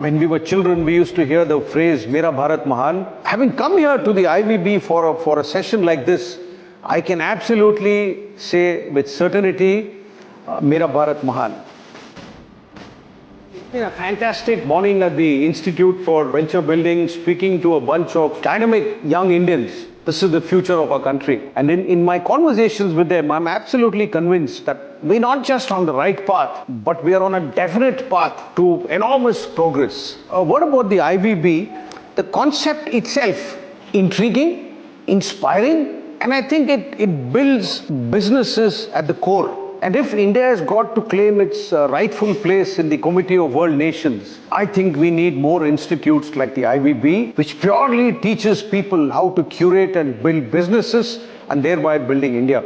When we were children, we used to hear the phrase Mera Bharat Mahan. Having come here to the IVB for a session like this, I can absolutely say with certainty, Mera Bharat Mahan. It's been a fantastic morning at the Institute for Venture Building, speaking to a bunch of dynamic young Indians. This is the future of our country. And in my conversations with them, I'm absolutely convinced that we're not just on the right path, but we are on a definite path to enormous progress. What about the IVB? The concept itself, intriguing, inspiring, and I think it builds businesses at the core. And if India has got to claim its rightful place in the Committee of World Nations, I think we need more institutes like the IVB, which purely teaches people how to curate and build businesses and thereby building India.